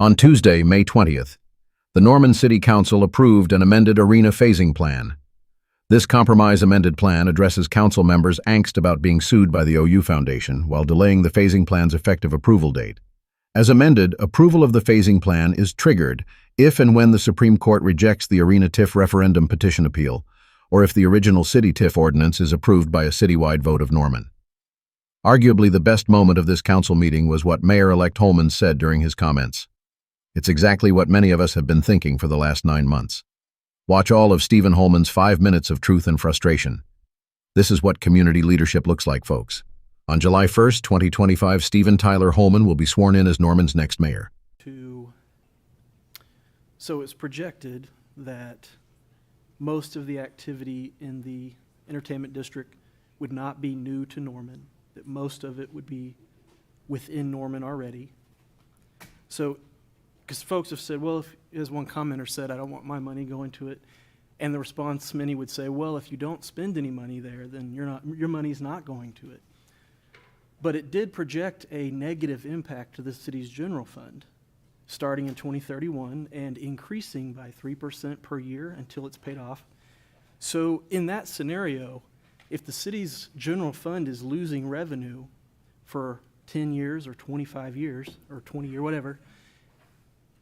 On Tuesday, May 20th, the Norman City Council approved an amended arena phasing plan. This compromise amended plan addresses council members' angst about being sued by the OU Foundation while delaying the phasing plan's effective approval date. As amended, approval of the phasing plan is triggered if and when the Supreme Court rejects the Arena TIF Referendum Petition appeal, or if the original city TIF ordinance is approved by a citywide vote of Norman. Arguably, the best moment of this council meeting was what Mayor-Elect Holman said during his comments. It's exactly what many of us have been thinking for the last 9 months. Watch all of Stephan Holman's 5 minutes of truth and frustration. This is what community leadership looks like, folks. On July 1st, 2025, Tyler Holman will be sworn in as Norman's next mayor. So it's projected that most of the activity in the entertainment district would not be new to Norman, that most of it would be within Norman already. So, because folks have said, well, as one commenter said, I don't want my money going to it. And the response, many would say, well, if you don't spend any money there, then your money's not going to it. But it did project a negative impact to the city's general fund, starting in 2031 and increasing by 3% per year until it's paid off. So in that scenario, if the city's general fund is losing revenue for 10 years or 25 years or 20 years, whatever,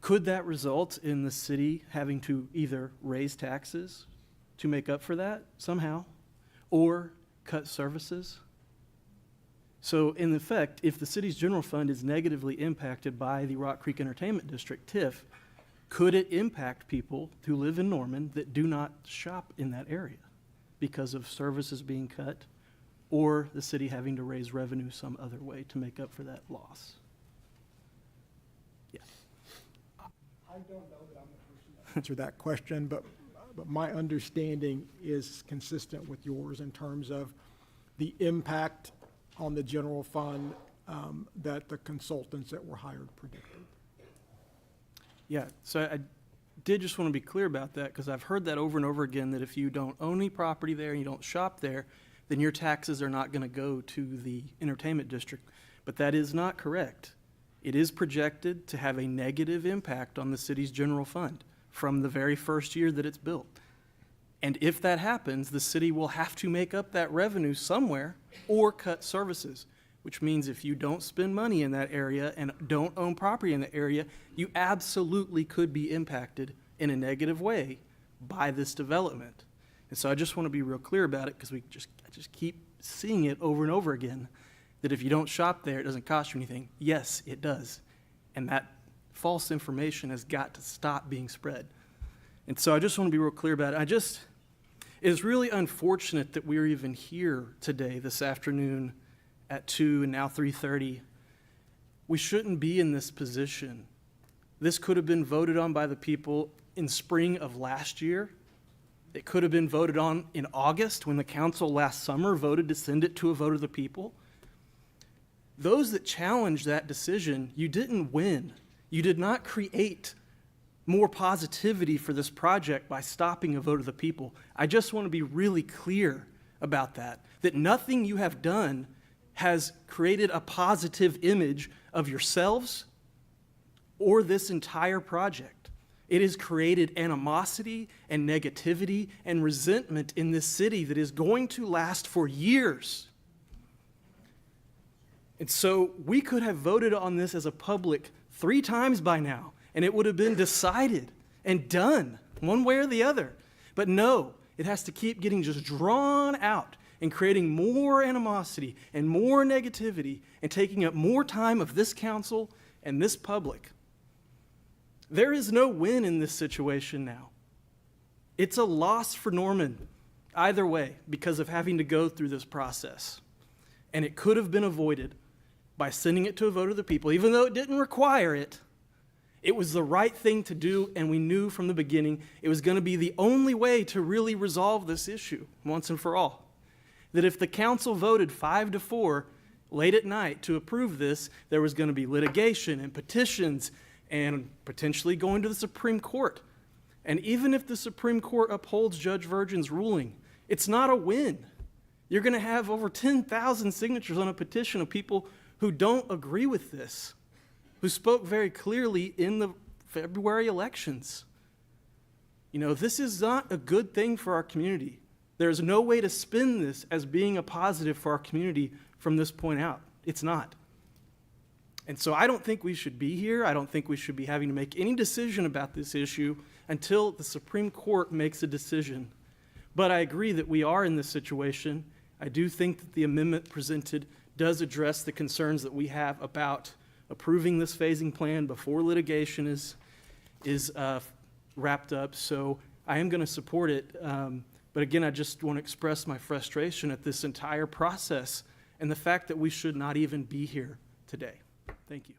could that result in the city having to either raise taxes to make up for that somehow or cut services? So in effect, if the city's general fund is negatively impacted by the Rock Creek Entertainment District, TIF, could it impact people who live in Norman that do not shop in that area because of services being cut or the city having to raise revenue some other way to make up for that loss? Yes. I don't know that I'm the person to answer that question, but my understanding is consistent with yours in terms of the impact on the general fund that the consultants that were hired predicted. Yeah, so I did just want to be clear about that because I've heard that over and over again, that if you don't own any property there and you don't shop there, then your taxes are not going to go to the entertainment district. But that is not correct. It is projected to have a negative impact on the city's general fund from the very first year that it's built. And if that happens, the city will have to make up that revenue somewhere or cut services, which means if you don't spend money in that area and don't own property in the area, you absolutely could be impacted in a negative way by this development. And so I just want to be real clear about it because I just keep seeing it over and over again, that if you don't shop there, it doesn't cost you anything. Yes, it does. And that false information has got to stop being spread. And so I just want to be real clear about it. It's really unfortunate that we're even here today, this afternoon at 2 and now 3:30. We shouldn't be in this position. This could have been voted on by the people in spring of last year. It could have been voted on in August when the council last summer voted to send it to a vote of the people. Those that challenged that decision, you didn't win. You did not create more positivity for this project by stopping a vote of the people. I just want to be really clear about that nothing you have done has created a positive image of yourselves or this entire project. It has created animosity and negativity and resentment in this city that is going to last for years. And so we could have voted on this as a public 3 times by now, and it would have been decided and done one way or the other. But no, it has to keep getting just drawn out and creating more animosity and more negativity and taking up more time of this council and this public. There is no win in this situation now. It's a loss for Norman either way because of having to go through this process. And it could have been avoided by sending it to a vote of the people, even though it didn't require it. It was the right thing to do, and we knew from the beginning it was going to be the only way to really resolve this issue once and for all. That if the council voted 5-4 late at night to approve this, there was going to be litigation and petitions and potentially going to the Supreme Court. And even if the Supreme Court upholds Judge Virgin's ruling, it's not a win. You're going to have over 10,000 signatures on a petition of people who don't agree with this. who spoke very clearly in the February elections. You know, this is not a good thing for our community. There's no way to spin this as being a positive for our community from this point out. It's not. And so I don't think we should be here. I don't think we should be having to make any decision about this issue until the Supreme Court makes a decision. But I agree that we are in this situation. I do think that the amendment presented does address the concerns that we have about approving this phasing plan before litigation is wrapped up. So I am going to support it. But again, I just want to express my frustration at this entire process and the fact that we should not even be here today. Thank you.